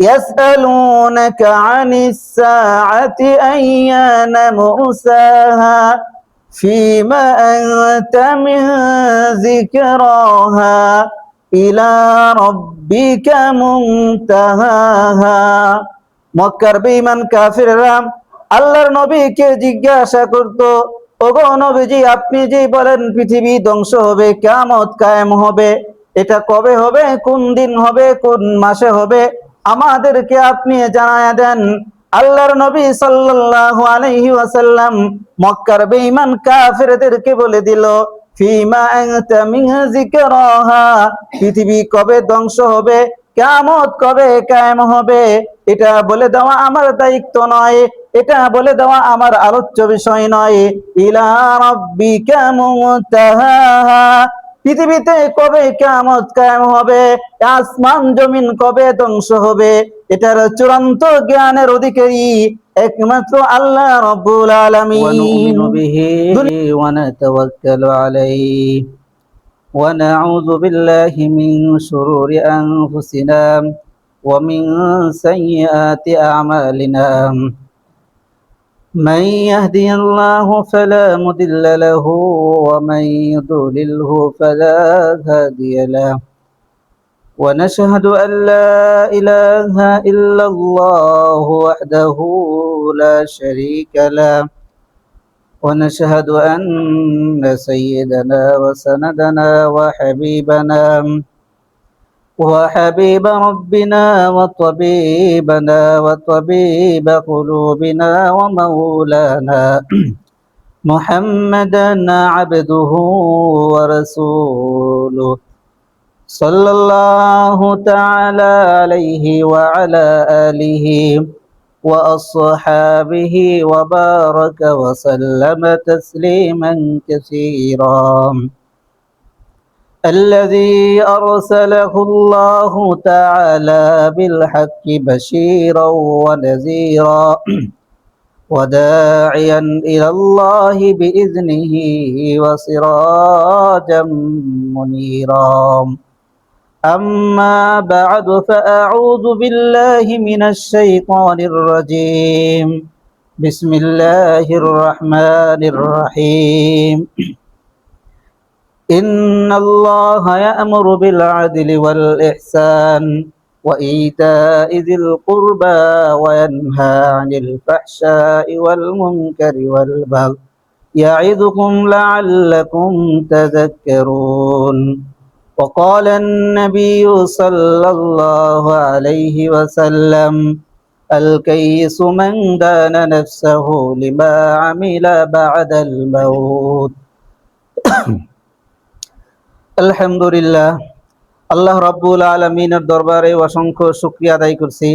يسألونك عن الساعة أيان مرساها فيما أنت من ذكراها إلى ربك منتهاها মক্কার বেঈমান কাফিররা আল্লাহর নবীকে জিজ্ঞাসা করত, ওগো নবীজি, আপনি যে বলেন পৃথিবী ধ্বংস হবে, কিয়ামত কায়েম হবে, এটা কবে হবে, কোন দিন হবে, কোন মাসে হবে, আমাদেরকে আপনি জানায়া দেন। আল্লাহর নবী সাল্লাল্লাহু আলাইহি ওয়াসাল্লাম মক্কার বেঈমান কাফিরদেরকে বলে দিল, ফিমা আনতা মিন যিকরাহা, পৃথিবী কবে ধ্বংস হবে, কিয়ামত কবে কায়েম হবে, এটা বলে দেওয়া আমার দায়িত্ব নয়, এটা বলে দেওয়া আমার আলোচ্য বিষয় নয়। ইলা রাব্বিকা মুনতাহাহা, পৃথিবীতে কবে কিয়ামত কায়েম হবে, আসমান জমিন কবে ধ্বংস হবে, এটার চূড়ান্ত জ্ঞানের অধিকারী একমাত্র আল্লাহ রাব্বুল আলামিন। ওয়ানুমিনু বিহি ওয়া নাতাওয়াক্কালু আলাইহি ওয়া নাউযু বিল্লাহি মিন শুরুরি আনফুসিনা ওয়া মিন সাইয়্যাতি আ'মালিনা। من يهدي الله فلا مضل له ومن يضلله فلا هادي له ونشهد أن لا إله إلا الله وحده لا شريك له ونشهد أن سيدنا وسندنا وحبيب ربنا وطبيبنا وطبيب قلوبنا ومولانا محمدا عبده ورسوله صلى الله تعالى عليه وعلى آله وأصحابه وبارك وسلم تسليما كثيرا. الذي أرسله الله تعالى بالحق بشيرا ونذيرا وداعيا إلى الله بإذنه وسراجا منيرا. أما بعد فأعوذ بالله من الشيطان الرجيم. بسم الله الرحمن الرحيم. إن الله يأمر بالعدل والإحسان وإيتاء ذي القربى وينهى عن الفحشاء والمنكر والبغي يعظكم لعلكم تذكرون. وقال النبي صلى الله عليه وسلم الكيس من دان نفسه لما عمل بعد الموت. আলহামদুলিল্লাহ, আল্লাহ রাব্বুল আলামিনের দরবারে অসংখ্য শুকরিয়া আদায় করছি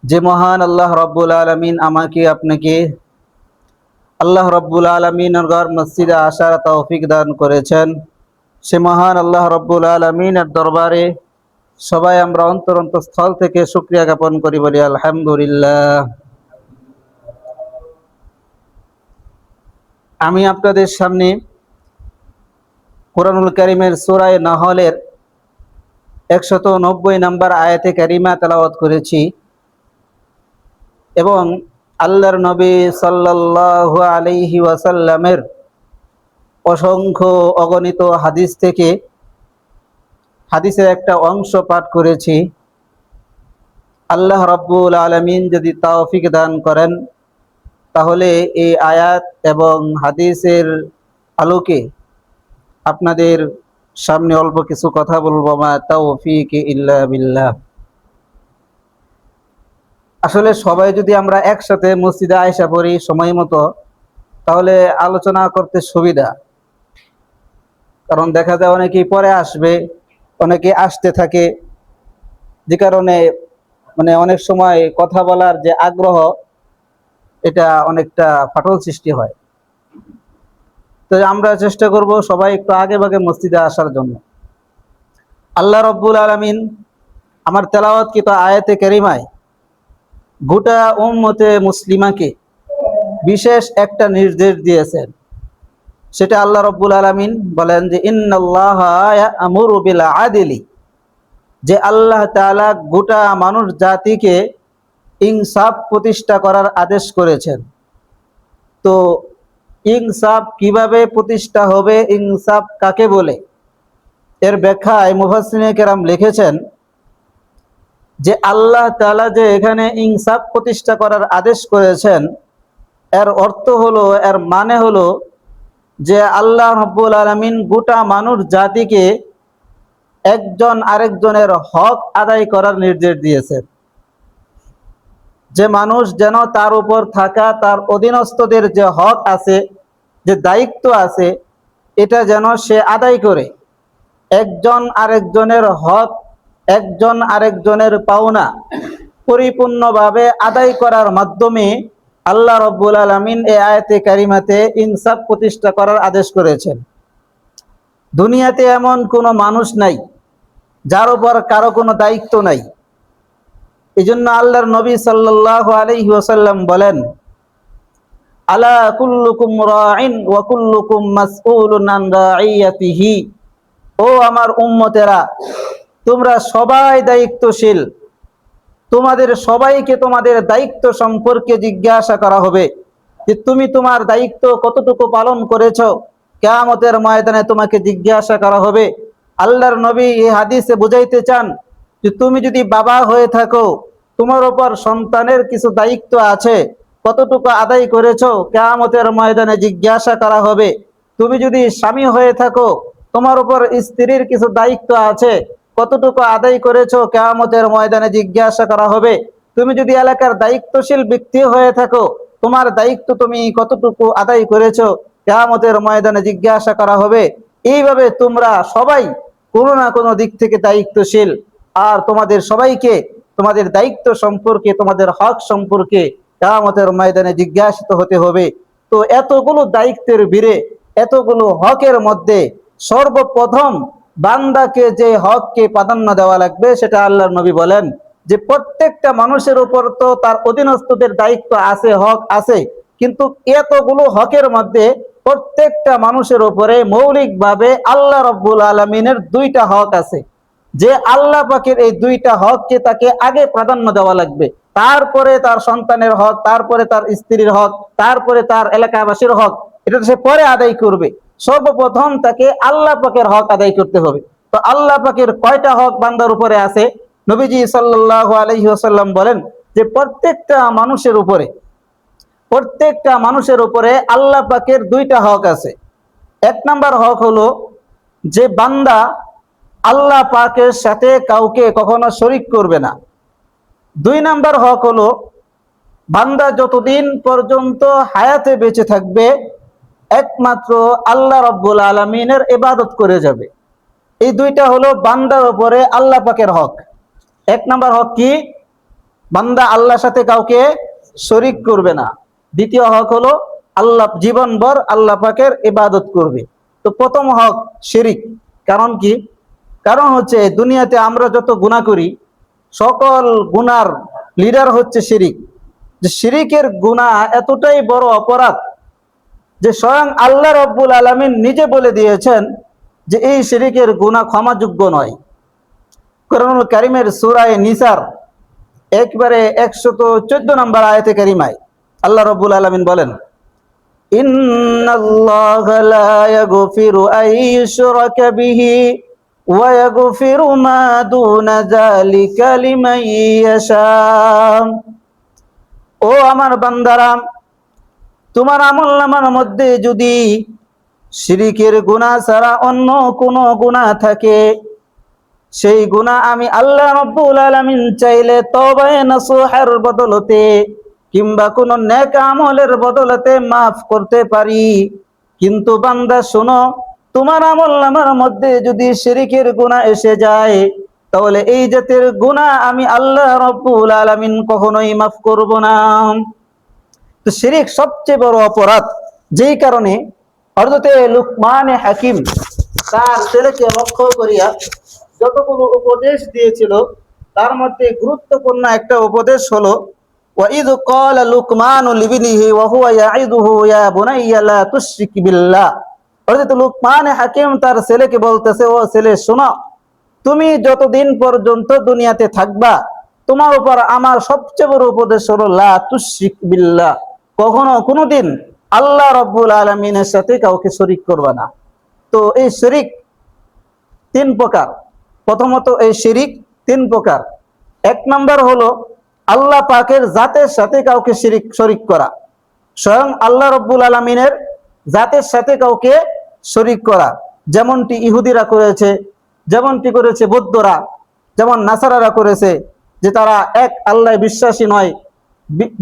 যে মহান আল্লাহ রাব্বুল আলামিন আমাকে আপনাকে আল্লাহ রাব্বুল আলামিনের ঘর মসজিদে আসার তৌফিক দান করেছেন। সে মহান আল্লাহ রাব্বুল আলামিনের দরবারে সবাই আমরা অন্তরস্থল থেকে শুকরিয়া জ্ঞাপন করি, বলি আলহামদুলিল্লাহ। আমি আপনাদের সামনে কুরআনুল কারীমের সূরা নাহলের 190 নম্বর আয়াতে কারিমা তেলাওয়াত করেছি এবং আল্লাহর নবী সাল্লাল্লাহু আলাইহি ওয়াসাল্লামের অসংখ্য অগণিত হাদিস থেকে হাদিসের একটা অংশ পাঠ করেছি। আল্লাহ রাব্বুল আলামিন যদি তৌফিক দান করেন তাহলে এই আয়াত এবং হাদিসের আলোকে আপনাদের সামনে অল্প কিছু কথা বলবো। মা তাওফিক ইল্লা বিল্লাহ। আসলে সবাই যদি আমরা একসাথে মসজিদে আয়েশা পড়ি সময় মতো, তাহলে আলোচনা করতে সুবিধা, কারণ দেখা যায় অনেকেই পরে আসবে, অনেকে আসতে থাকে, যে কারণে অনেক সময় কথা বলার যে আগ্রহ এটা অনেকটা ফাটল সৃষ্টি হয়। তো আমরা চেষ্টা করব সবাই একটু আগে ভাগে মসজিদে আসার জন্য। আল্লাহ রাব্বুল আলামিন আমার তেলাওয়াতকৃত আয়াতে কারিমায় গোটা উম্মতে মুসলিমাকে বিশেষ একটা নির্দেশ দিয়েছেন। সেটা আল্লাহ রাব্বুল আলামিন বলেন যে ইন্নাল্লাহা ইয়া'মুরু বিল আদলি যে আল্লাহ তাআলা গোটা মানুষ জাতিকে ইনসাফ প্রতিষ্ঠা করার আদেশ করেছেন। তো ইনসাফ কিভাবে প্রতিষ্ঠা হবে, ইনসাফ কাকে বলে, এর ব্যাখ্যায় মুফাসসিরিনে কেরাম লিখেছেন যে আল্লাহ তাআলা যে এখানে ইনসাফ প্রতিষ্ঠা করার আদেশ করেছেন, এর অর্থ হলো, এর মানে হলো যে আল্লাহ রাব্বুল আলামিন গোটা মানুষ জাতিকে একজন আরেকজনের হক আদায় করার নির্দেশ দিয়েছেন। যে মানুষ যেন তার উপর থাকা তার অধীনস্থদের যে হক আছে, যে দায়িত্ব আছে, এটা যেন সে আদায় করে। একজন আরেকজনের হক, একজন আরেকজনের পাওনা পরিপূর্ণভাবে আদায় করার মাধ্যমে আল্লাহ রাব্বুল আলামিন এই আয়াতে কারিমাতে ইনসাফ প্রতিষ্ঠা করার আদেশ করেছেন। দুনিয়াতে এমন কোনো মানুষ নাই যার উপর কারো কোনো দায়িত্ব নাই। এই জন্য আল্লাহর নবী সাল্লাল্লাহু আলাইহি ওয়াসাল্লাম বলেন, আলা কুল্লুকুম রাইন ওয়া কুল্লুকুম মাসউলুন আন রাইয়াতিহি। ও আমার উম্মতেরা, তোমরা সবাই দায়িত্বশীল, তোমাদের সবাইকে তোমাদের দায়িত্ব সম্পর্কে জিজ্ঞাসা করা হবে যে তুমি তোমার দায়িত্ব কতটুকু পালন করেছো। কিয়ামতের ময়দানে তোমাকে জিজ্ঞাসা করা হবে। আল্লাহর নবী এই হাদিসে বুঝাইতে চান যে তুমি যদি বাবা হয়ে থাকো, তোমার উপর সন্তানের কিছু দায়িত্ব আছে, কতটুকু আদায় করেছো, কিয়ামতের ময়দানে জিজ্ঞাসা করা হবে। তুমি যদি স্বামী হয়ে থাকো, তোমার উপর স্ত্রীর কিছু দায়িত্ব আছে, কতটুকু আদায় করেছো, কিয়ামতের ময়দানে জিজ্ঞাসা করা হবে। তুমি যদি এলাকার দায়িত্বশীল ব্যক্তি হয়ে থাকো, তোমার দায়িত্ব তুমি কতটুকু আদায় করেছো, কিয়ামতের ময়দানে জিজ্ঞাসা করা হবে। এইভাবে তোমরা সবাই কোনো না কোনো দিক থেকে দায়িত্বশীল, আর তোমাদের সবাইকে তোমাদের দায়িত্ব সম্পর্কে, তোমাদের হক সম্পর্কে কিয়ামতের ময়দানে জিজ্ঞাসিত হতে হবে। তো এতগুলো দায়িত্বের ভিড়ে, এতগুলো হকের মধ্যে সর্বপ্রথম বান্দাকে যে হককে প্রাধান্য দেওয়া লাগবে, সেটা আল্লাহর নবী বলেন যে প্রত্যেকটা মানুষের উপর তো তার অধীনস্থদের দায়িত্ব আছে, হক আছে, কিন্তু এতগুলো হকের মধ্যে প্রত্যেকটা মানুষের উপরে মৌলিকভাবে আল্লাহ রাব্বুল আলামিনের দুইটা হক আছে। যে আল্লাহ পাকের এই দুইটা হককে তাকে আগে প্রাধান্য দেওয়া লাগবে, তারপরে তার সন্তানের হক, তারপরে তার স্ত্রীর হক, তারপরে তার এলাকাবাসীর হক, এটা সে পরে আদায় করবে। সর্বপ্রথম তাকে আল্লাহ পাকের হক আদায় করতে হবে। তো আল্লাহ পাকের কয়টা হক বান্দার উপরে আছে? নবীজি সাল্লাল্লাহু আলাইহি ওয়াসাল্লাম বলেন যে প্রত্যেকটা মানুষের উপরে আল্লাহ পাকের দুইটা হক আছে। এক নাম্বার হক হলো যে বান্দা আল্লাহ পাকের সাথে কাউকে কখনো শরীক করবে না। দুই নাম্বার হক হলো বান্দা যতদিন পর্যন্ত হায়াতে বেঁচে থাকবে একমাত্র আল্লাহ রাব্বুল আলামিনের ইবাদত করে যাবে। এই দুইটা হলো বান্দার উপরে আল্লাহ পাকের হক। এক নাম্বার হক কি? বান্দা আল্লাহর সাথে কাউকে শরীক করবে না। দ্বিতীয় হক হলো আল্লাহ জীবনভর আল্লাহ পাকের ইবাদত করবে। তো প্রথম হক শিরিক। কারণ কি? কারণ হচ্ছে দুনিয়াতে আমরা যত গুনাহ করি, সকল গুনার লিডার হচ্ছে শিরিক। যে শিরিকের গুনাহ এতটাই বড় অপরাধ যে স্বয়ং আল্লাহ রাব্বুল আলামিন নিজে বলে দিয়েছেন যে এই শিরিকের গুনাহ ক্ষমাযোগ্য নয়। কোরআনুল কারীমের সূরা নিসার একবারে 114 নম্বর আয়াতে কারিমায় আল্লাহ রাব্বুল আলামিন বলেন, ইন্নাল্লাহা লা ইয়াগফিরু আন ইউশরাকা বিহি ওয়া ইয়াগফিরু মা দুনা যালিকা লিমান ইয়াশা। ও আমার বান্দারা, তোমার আমলনামার মধ্যে যদি শিরিকের গুনাহ ছাড়া অন্য কোনো গুনাহ থাকে, সেই গুনাহ আমি আল্লাহ রাব্বুল আলামিন চাইলে তওবায়ে নসুহার বদলতে কিংবা কোনো নেক আমলের বদলতে মাফ করতে পারি। কিন্তু বান্দা শোনো, তোমার আমলনামার মধ্যে যদি শিরকের গুনাহ এসে যায়, তাহলে এই জাতের গুনাহ আমি আল্লাহ রাব্বুল আলামিন কখনোই মাফ করব না। তো শিরক সবচেয়ে বড় অপরাধ, যেই কারণে হযরতে লুকমান হাকিম তার ছেলেকে লক্ষ্য করিয়া যতগুলো উপদেশ দিয়েছিল, তার মধ্যে গুরুত্বপূর্ণ একটা উপদেশ হলো, ওয়াইদ ক্বালা লুকমান লিবনিহি ওয়া হুয়া ইয়াইদুহু ইয়া বুনাইয়া লা তুশরিক বিল্লাহ। হযরত লুকমান হাকিম তার ছেলেকে বলতেছে, ও ছেলে শোনো, তুমি যতদিন পর্যন্ত দুনিয়াতে থাকবা, তোমার উপর আমার সবচেয়ে বড় উপদেশ হলো লা তুশরিক বিল্লাহ, কখনো কোনোদিন আল্লাহ রাব্বুল আলামিনের সাথে কাউকে শরীক করবা না। তো এই শিরিক তিন প্রকার। প্রথমত এই শিরিক তিন প্রকার। এক নাম্বার হলো আল্লাহ পাকের জাতের সাথে কাউকে শরীক করা, স্বয়ং আল্লাহ রাব্বুল আলামিনের জাতের সাথে কাউকে শরীক করা, যেমনটি ইহুদিরা করেছে, যেমনটি করেছে বৌদ্ধরা, যেমন নাসারারা করেছে, যে তারা এক আল্লাহ বিশ্বাসী নয়,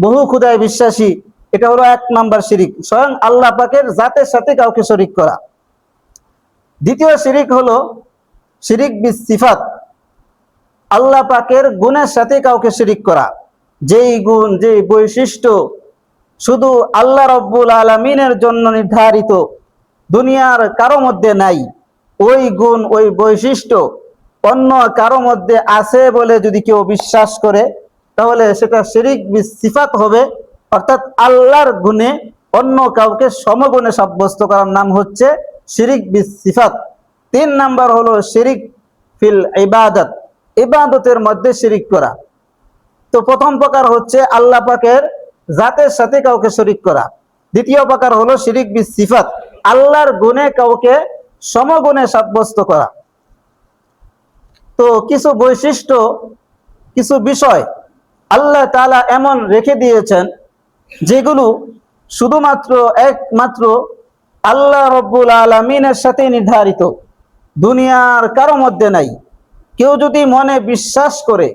বহু খুদায় বিশ্বাসী। এটা হলো এক নাম্বার শিরিক, স্বয়ং আল্লাহ পাকের জাতের সাথে কাউকে শরীক করা। দ্বিতীয় শিরিক হলো শিরিক বিস সিফাত, আল্লাহ পাকের গুণের সাথে কাউকে শিরিক করা। যেই গুণ, যেই বৈশিষ্ট্য শুধু আল্লাহ রাব্বুল আলামিনের জন্য নির্ধারিত, দুনিয়ার কারো মধ্যে নাই, ওই গুণ ওই বৈশিষ্ট্য অন্য কারো মধ্যে আছে বলে যদি কেউ বিশ্বাস করে, তাহলে সেটা শিরিক বিস সিফাত হবে। অর্থাৎ আল্লাহর গুণে অন্য কাউকে সমগুণে সাব্যস্ত করার নাম হচ্ছে শিরিক বিস সিফাত। তিন নাম্বার হলো শিরিক ফিল ইবাদত, ইবাদতের মধ্যে শিরিক করা। তো প্রথম প্রকার হচ্ছে আল্লাহ পাকের জাতের সাথে কাউকে শরীক করা। দ্বিতীয় প্রকার হলো শিরিক বিস সিফাত, আল্লাহর গুণে কাউকে সমগুণে সাব্যস্ত করা। তো কিছু বৈশিষ্ট্য, কিছু বিষয় আল্লাহ তাআলা এমন রেখে দিয়েছেন যেগুলো শুধুমাত্র একমাত্র আল্লাহ রাব্বুল আলামিনের সাথে নির্ধারিত, দুনিয়ার কারো মধ্যে নাই। কেউ যদি মনে বিশ্বাস করে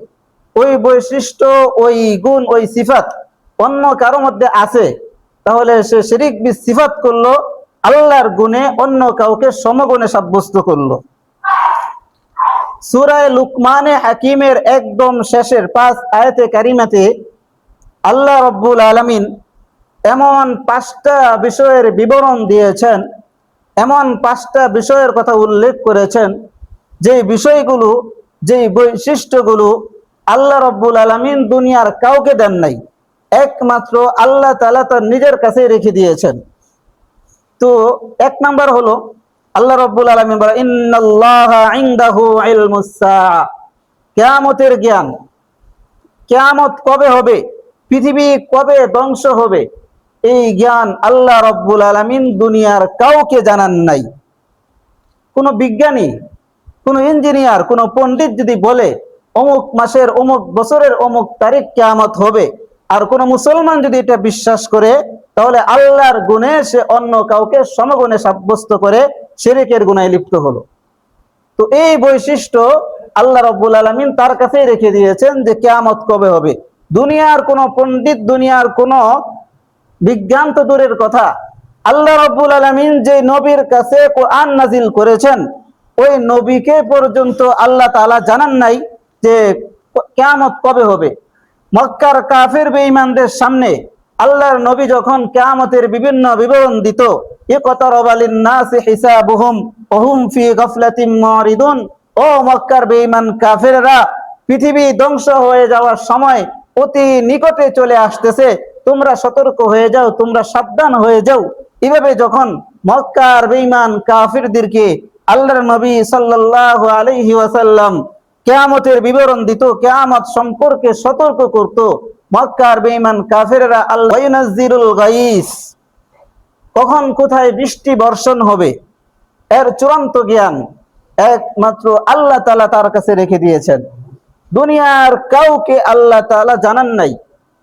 ওই বৈশিষ্ট্য, ওই গুণ, ওই সিফাত অন্য কারো মধ্যে আছে, তাহলে সে শিরিক বিস সিফাত করলো, আল্লাহর গুণে অন্য কাউকে সমগুণে সাব্যস্ত করলো। সূরা লুকমানে হাকিমের একদম শেষের 5 আয়াতে কারিমাতে আল্লাহ রাব্বুল আলামিন এমন 5টা বিষয়ের বিবরণ দিয়েছেন, এমন 5টা বিষয়ের কথা উল্লেখ করেছেন, যে বিষয়গুলো, যে বৈশিষ্ট্যগুলো আল্লাহ রাব্বুল আলামিন দুনিয়ার কাউকে দেন নাই, একমাত্র আল্লাহ তাআলা তার নিজের কাছে রেখে দিয়েছেন। তো এক নাম্বার হলো আল্লাহ রাব্বুল আলামিন বলেন ইন্নাল্লাহা ইনদাহু ইলমুস সাআ, কিয়ামতের জ্ঞান, কিয়ামত কবে হবে, পৃথিবী কবে ধ্বংস হবে, এই জ্ঞান আল্লাহ রাব্বুল আলামিন দুনিয়ার কাউকে জানান নাই। কোনো বিজ্ঞানী, কোনো ইঞ্জিনিয়ার, কোনো পণ্ডিত যদি বলে অমুক মাসের অমুক বছরের অমুক তারিখ কিয়ামত হবে, আর কোনো মুসলমান যদি এটা বিশ্বাস করে, তাহলে আল্লাহর গুণে সে অন্য কাউকে সমগুণে সাব্যস্ত করে শিরকের গুনাহে লিপ্ত হলো। তো এই বৈশিষ্ট্য আল্লাহ রাব্বুল আলামিন তার কাছেই রেখে দিয়েছেন যে কিয়ামত কবে হবে। দুনিয়ার কোনো পণ্ডিত, দুনিয়ার কোনো বিজ্ঞান তো দূরের কথা, আল্লাহ রাব্বুল আলামিন যে নবীর কাছে কোরআন নাজিল করেছেন, ওই নবীকে পর্যন্ত আল্লাহ তাআলা জানান নাই যে কিয়ামত কবে হবে। মক্কার কাফির বেঈমানদের সামনে আল্লাহর নবী যখন কিয়ামতের বিভিন্ন বিবরণ দিত, ইকতারাবা লিন-নাসি হিসাবুহুম ওয়া হুম ফি গাফলাতিন মুরিদুন, ও মক্কার বেঈমান কাফেররা, পৃথিবী ধ্বংস হয়ে যাওয়ার সময় অতি নিকটে চলে আসতেছে, তোমরা সতর্ক হয়ে যাও, তোমরা সাবধান হয়ে যাও। এভাবে যখন মক্কার বেঈমান কাফিরদেরকে আল্লাহর নবী সাল্লাল্লাহু আলাইহি ওয়াসাল্লাম কিয়ামতের বিবরণ দিত, কিয়ামত সম্পর্কে সতর্ক করত, মক্কার বেঈমান কাফেররা আল্লাহ ইউনাজ্জিলুল গায়স, কখন কোথায় বৃষ্টি বর্ষণ হবে, এর চূড়ান্ত জ্ঞান একমাত্র আল্লাহ তাআলা তার কাছে রেখে দিয়েছেন। দুনিয়ার কাউকে আল্লাহ তাআলা জানান নাই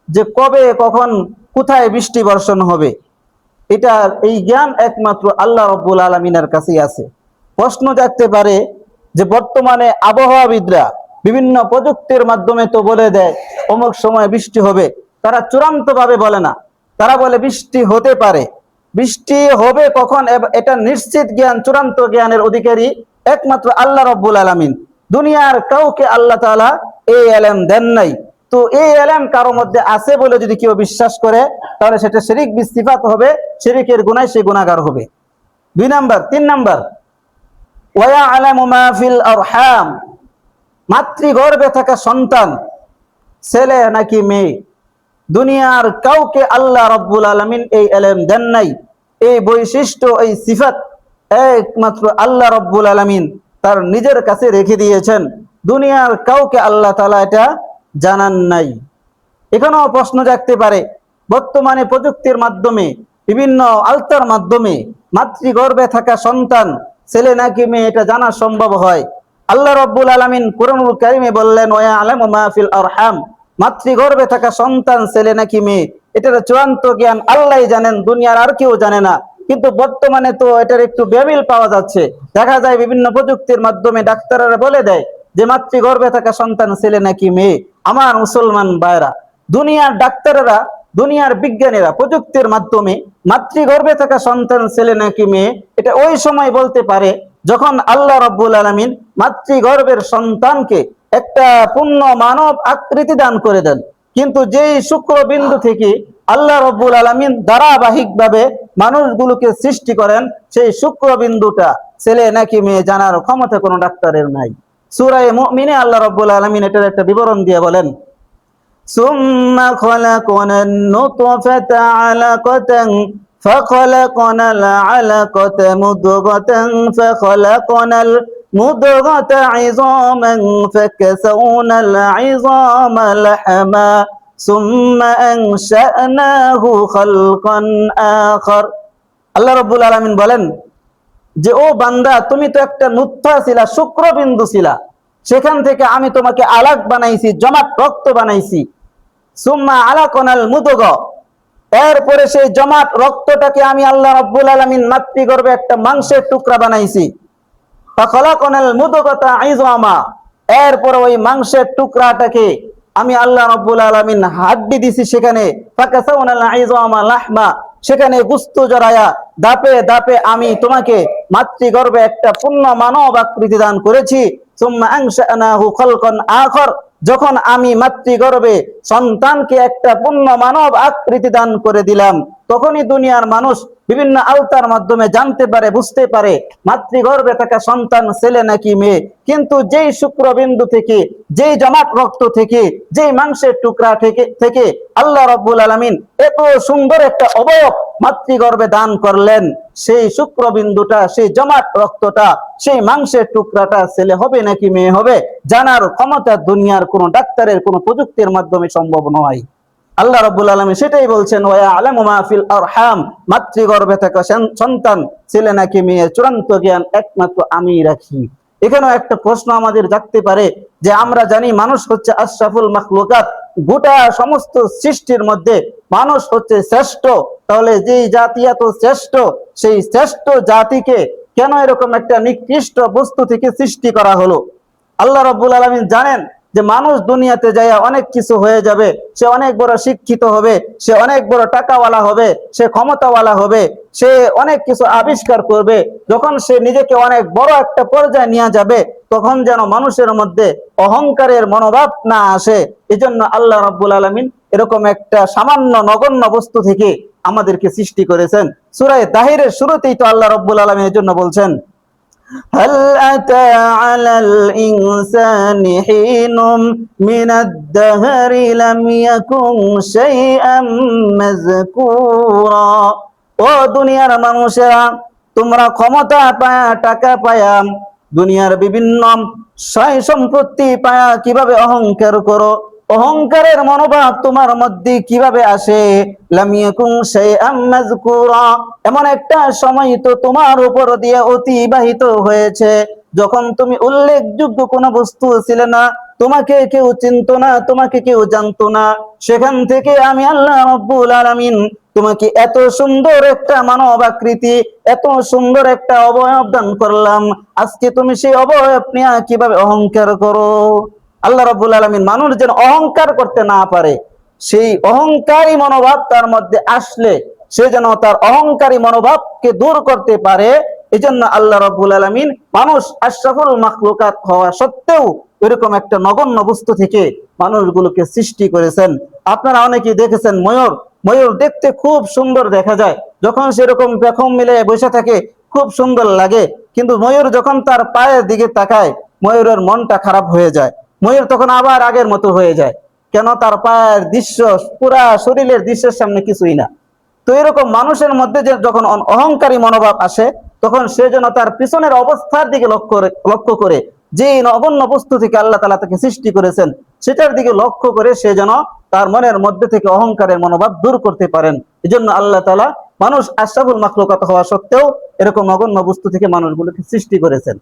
যে কবে কখন কোথায় বৃষ্টি বর্ষণ হবে। এটা, এই জ্ঞান একমাত্র আল্লাহ রাব্বুল আলামিনের কাছেই আছে। প্রশ্ন জাগতে পারে যে বর্তমানে আবহাওয়াবিদরা বিভিন্ন প্রযুক্তির মাধ্যমে তো বলে দেয় অমুক সময় বৃষ্টি হবে, তারা চূড়ান্ত ভাবে বলে না। তারা বলে বৃষ্টি হতে পারে, বৃষ্টি হবে কখন এটা নিশ্চিত জ্ঞান, চূড়ান্ত জ্ঞানের অধিকারী একমাত্র আল্লাহ রাব্বুল আলামিন। দুনিয়ার কাউকে আল্লাহ তাআলা এই ইলম দেন নাই। তো এই ইলম কারো মধ্যে আছে বলে যদি কেউ বিশ্বাস করে, তাহলে সেটা শিরিক বিস সিফাত হবে, শিরকের গুনাহে সে গুনাহগার হবে। 2 নাম্বার। 3 নাম্বার, ওয়া ইয়ালামু মা ফিল আরহাম, মাতৃগর্ভে থাকা সন্তান ছেলে নাকি মেয়ে, দুনিয়ার কাউকে আল্লাহ রাব্বুল আলামিন এই ইলম দেন নাই। এই বৈশিষ্ট্য, এই সিফাত একমাত্র আল্লাহ রাব্বুল আলামিন তার নিজের কাছে রেখে দিয়েছেন, দুনিয়ার কাউকে আল্লাহ তাআলা এটা জানান নাই। এখানেও প্রশ্ন জাগতে পারে, বর্তমানে প্রযুক্তির মাধ্যমে, বিভিন্ন আলতার মাধ্যমে মাতৃগর্ভে থাকা সন্তান ছেলে নাকি মেয়ে এটা জানা সম্ভব হয়। আল্লাহ রাব্বুল আলামিন কোরআনুল কারীমে বললেন, ওয়া ইয়ালামু মা ফিল আরহাম, মাতৃগর্ভে থাকা সন্তান ছেলে নাকি মেয়ে এটার চূড়ান্ত জ্ঞান আল্লাহই জানেন, দুনিয়ার আর কেউ জানে না। কিন্তু বর্তমানে তো এটার একটু বেমিল পাওয়া যাচ্ছে। দেখা যায় বিভিন্ন প্রযুক্তির মাধ্যমে ডাক্তাররা বলে দেয় যে মাতৃগর্ভে থাকা সন্তান ছেলে নাকি মেয়ে। আমার মুসলমান ভাইরা, দুনিয়ার ডাক্তাররা, দুনিয়ার বিজ্ঞানীরা প্রযুক্তির মাধ্যমে মাতৃগর্ভে থাকা সন্তান ছেলে নাকি মেয়ে এটা ওই সময় বলতে পারে যখন আল্লাহ রাব্বুল আলামিন মাতৃগর্ভের সন্তানকে একটা পূর্ণ মানব আকৃতি দান করে দেন। কিন্তু যেই শুক্রবিন্দু থেকে আল্লাহ রাব্বুল আলামিন ধারাবাহিকভাবে মানুষগুলোকে সৃষ্টি করেন, সেই শুক্রবিন্দুটা ছেলে নাকি মেয়ে জানার ক্ষমতা কোনো ডাক্তারের নাই। সূরা মুমিনে আল্লাহ রাব্বুল আলামিন এটার একটা বিবরণ দিয়ে বলেন, সুম্মা খলাকনান নুতফাতা আলাকাতান ফাখলাকনাল আলাকাতা মুদগাতান ফাখলাকনাল মুদগাতা ইযামান ফাকাসাউনাল ইযামা লাহমা সুম্মা আনশানাহু খালকান আখার। আল্লাহ রাব্বুল আলামিন বলেন যে ও বান্দা, তুমি তো একটা নুতফা ছিলা, শুক্রবিন্দু ছিলা, সেখান থেকে আমি তোমাকে আলাক বানাইছি, জমাট রক্ত বানাইছি। সুম্মা আলাকানাল মুদগা, এরপরে সেই জমাট রক্তটাকে আমি আল্লাহ রাব্বুল আলামিন মাতৃগর্ভে একটা মাংসের টুকরা বানাইছি। ফাখলাকনাল মুদগাতা ইযামা, এরপরে ওই মাংসের টুকরাটাকে আমি আল্লাহ রাব্বুল আলামিন হাড্ডি দিছি, সেখানে ফাকাসাউনাল ইযামা লাহমা, সেখানে গোশত জড়ায়া দাপে দাপে আমি তোমাকে মাতৃগর্ভে একটা পূর্ণ মানব আকৃতি দান করেছি। সুম্মা আনশানাহু খালকান আখার, যখন আমি মাতৃগর্ভে সন্তানকে একটা পূর্ণ মানব আকৃতি দান করে দিলাম, তখনই দুনিয়ার মানুষ বিভিন্ন আলতার মাধ্যমে জানতে পারে, বুঝতে পারে মাতৃগর্ভে থাকা সন্তান ছেলে নাকি মেয়ে। কিন্তু যেই শুক্রবিন্দু থেকে, যেই জমাট রক্ত থেকে, যেই মাংসের টুকরা থেকে আল্লাহ রাব্বুল আলামিন এত সুন্দর একটা অবয়ব মাতৃগর্ভে দান করলেন, সেই শুক্রবিন্দুটা, সেই জমাট রক্তটা, সেই মাংসের টুকরাটা ছেলে হবে নাকি মেয়ে হবে জানার ক্ষমতা দুনিয়ার কোন ডাক্তারের, কোন প্রযুক্তির মাধ্যমে সম্ভব নয়। আল্লাহ রাব্বুল আলামিন সেটাই বলছেন, ওয়া ইয়ালামু মা ফিল আরহাম, মাতৃগর্ভে থাকা সন্তান ছেলে নাকি মেয়ে চূড়ান্ত জ্ঞান একমাত্র আমিই রাখি। এখানেও একটা প্রশ্ন আমাদের জাগতে পারে যে আমরা জানি মানুষ হচ্ছে আশরাফুল মাখলুকাত, গোটা সমস্ত সৃষ্টির মধ্যে মানুষ হচ্ছে শ্রেষ্ঠ। তাহলে যেই জাতি এত শ্রেষ্ঠ, সেই শ্রেষ্ঠ জাতিকে কেন এরকম একটা নিকৃষ্ট বস্তু থেকে সৃষ্টি করা হলো? আল্লাহ রাব্বুল আলামিন জানেন যে মানুষ দুনিয়াতে যায় অনেক কিছু হয়ে যাবে, সে অনেক বড় শিক্ষিত হবে, সে অনেক বড় টাকাওয়ালা হবে, সে ক্ষমতাওয়ালা হবে, সে অনেক কিছু আবিষ্কার করবে। যখন সে নিজেকে অনেক বড় একটা পর্যায়ে নিয়ে যাবে, তখন যেন মানুষের মধ্যে অহংকারের মনোভাব না আসে। এজন্য আল্লাহ রাব্বুল আলামিন এরকম একটা সামান্য নগণ্য বস্তু থেকে আমাদেরকে সৃষ্টি করেছেন। সূরা তাহিরের শুরুতেই তো আল্লাহ রাব্বুল আলামিন এর জন্য বলছেন, هل أتى على الإنسان حين من الدهر لم يكن شيئا مذكورا। ও দুনিয়ার মানুষেরা, তোমরা ক্ষমতা পায়া, টাকা পায়া, দুনিয়ার বিভিন্ন সয় সম্পত্তি পায়া কিভাবে অহংকার করো? অহংকারের মনোভাব তোমার মধ্যে কিভাবে আসে? লাম ইয়াকুন শাইআম মাযকুরা, এমন একটা সময় তো তোমার উপর দিয়ে অতিবাহিত হয়েছে যখন তুমি উল্লেখযোগ্য কোনো বস্তু ছিলে না, তোমাকে কেউ চিনতো না, তোমাকে কেউ জানতো না। সেখান থেকে আমি আল্লাহ রাব্বুল আলামিন তোমাকে এত সুন্দর একটা মানব আকৃতি, এত সুন্দর একটা অবয়ব দান করলাম। আজকে তুমি সেই অবয়ব নিয়ে কিভাবে অহংকার করো? আল্লাহ রাব্বুল আলামিন মানুষ যেন অহংকার করতে না পারে, সেই অহংকারী মনোভাব তার মধ্যে আসলে সে যেন তার অহংকারী মনোভাবকে দূর করতে পারে। এজন্য আল্লাহ রাব্বুল আলামিন মানুষ আশরাফুল মাখলুকাত হওয়া সত্ত্বেও এরকম একটা নগণ্য বস্তু থেকে মানুষগুলোকে সৃষ্টি করেছেন। আপনারা অনেকেই দেখেছেন ময়ূর, ময়ূর দেখতে খুব সুন্দর দেখা যায়, যখন সেরকম পেখম মিলে বসে থাকে খুব সুন্দর লাগে। কিন্তু ময়ূর যখন তার পায়ের দিকে তাকায়, ময়ূরের মনটা খারাপ হয়ে যায়, ময়ূর তখন আবার আগের মতো হয়ে যায়। কেন? তার পায়ের দৃশ্য পুরা শরীরের দৃশ্যের সামনে কিছুই না। তো এরকম মানুষের মধ্যে যে যখন অহংকারী মনোভাব আসে, তখন সে যেন তার পিছনের অবস্থার দিকে লক্ষ্য করে যে নগণ্য বস্তু থেকে আল্লাহ তাআলা তাকে সৃষ্টি করেছেন সেটার দিকে লক্ষ্য করে সে যেন তার মনের মধ্যে থেকে অহংকারের মনোভাব দূর করতে পারেন। এজন্য আল্লাহ তাআলা মানুষ আশরাফুল মাখলুকাত হওয়া সত্ত্বেও এরকম নগণ্য বস্তু থেকে মানুষগুলোকে সৃষ্টি করেছেন।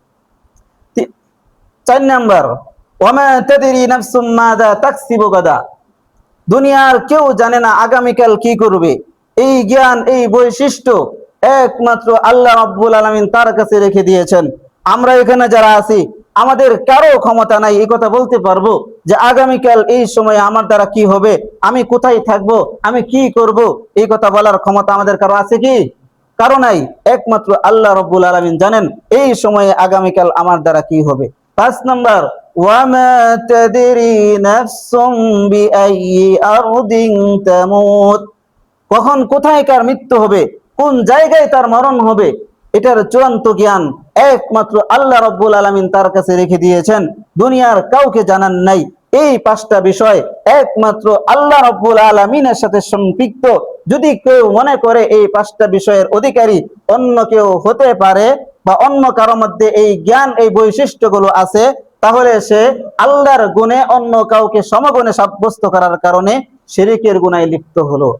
4 নাম্বার, ওয়ামা তাদরি নাফসুম মাযা তাকসিবু গাদা। দুনিয়ার কেউ জানে না আগামীকাল কি করবে। এই জ্ঞান, এই বৈশিষ্ট্য একমাত্র আল্লাহ রাব্বুল আলামিন তার কাছে রেখে দিয়েছেন। আমরা এখানে যারা আছি আমাদের কারো ক্ষমতা নাই এই কথা বলতে পারবো যে আগামীকাল এই সময়ে আমার দ্বারা কি হবে, আমি কোথায় থাকবো, আমি কি করব, এই কথা বলার ক্ষমতা আমাদের কারো আছে কি? কারো নাই। একমাত্র আল্লাহ রাব্বুল আলামিন জানেন এই সময়ে আগামীকাল আমার দ্বারা কি হবে। 5 নাম্বার, ওয়ামা তাদরি নাফসুম বিআইয়ি আরদিন তামুত। কখন কোথায় কার মৃত্যু হবে, কোন জায়গায় তার মরণ হবে, এটার চূড়ান্ত জ্ঞান একমাত্র আল্লাহ রাব্বুল আলামিন তার কাছে রেখে দিয়েছেন, দুনিয়ার কাউকে জানান নাই। এই 5টা বিষয় একমাত্র আল্লাহ রাব্বুল আলামিনের সাথে সম্পৃক্ত। যদি কেউ মনে করে এই 5টা বিষয়ের অধিকারী অন্য কেউ হতে পারে বা অন্য কারো মধ্যে এই জ্ঞান, এই বৈশিষ্ট্যগুলো আছে, তাহলে সে আল্লাহর গুণে অন্য কাউকে সমগুণে সাব্যস্ত করার কারণে শিরকের গুনাহে লিপ্ত হলো।